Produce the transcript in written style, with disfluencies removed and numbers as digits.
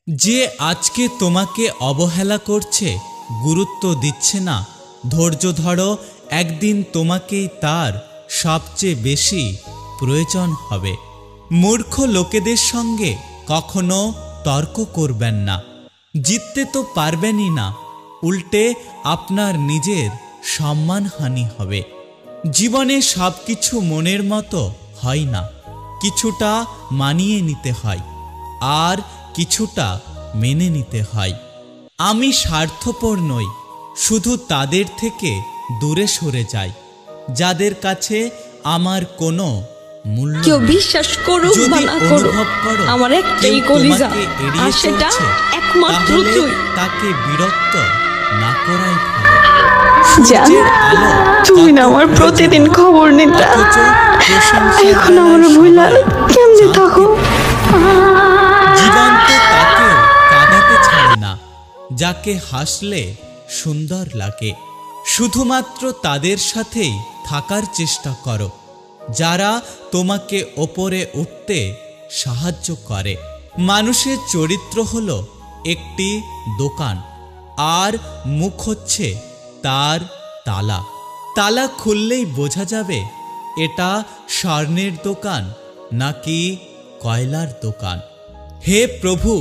যে আজকে তোমাকে অবহেলা করছে, গুরুত্ব দিচ্ছে না, ধৈর্য ধরো, একদিন তোমাকেই তার সবচেয়ে বেশি প্রয়োজন হবে। মূর্খ লোকেদের সঙ্গে কখনো তর্ক করবেন না, জিততে তো পারবেনই না, উল্টে আপনার নিজের সম্মানহানি হবে। জীবনে সবকিছু মনের মতো হয় না, কিছুটা মানিয়ে নিতে হয় আর কিছুটা মেনে নিতে হয়। আমি স্বার্থপর নই, শুধু তাদের থেকে দূরে সরে যাই যাদের কাছে আমার কোনো মূল্য কেউ নেই। বিশ্বাস করুক বা যদি না করুক, অনুভব করো আমার একটাই কেউ কলিজা, তোমাকে আর এড়িয়ে সেটা চলছে, একমাত্র তাহলে তুই। তাকে বিরক্ত না করাই ভালো। জান, সূর্যের আলো তুমি না কত আমার প্রয়োজন, প্রতিদিন খবর নিতা, অথচ প্রশংসার এখন বেলায় আমার ভুলা সবাই কেমনে জানতে থাকো? জীবন তো তাকেও কাঁদাতে ছাড়ে না যাকে হাসলে সুন্দর লাগে। শুধুমাত্র তাদের সাথেই থাকার চেষ্টা করো যারা তোমাকে ওপরে উঠতে সাহায্য করে। মানুষের চরিত্র হলো একটি দোকান, আর মুখ হচ্ছে তার তালা। তালা খুললেই বোঝা যাবে এটা স্বর্ণের দোকান নাকি কয়লার দোকান। হে প্রভু,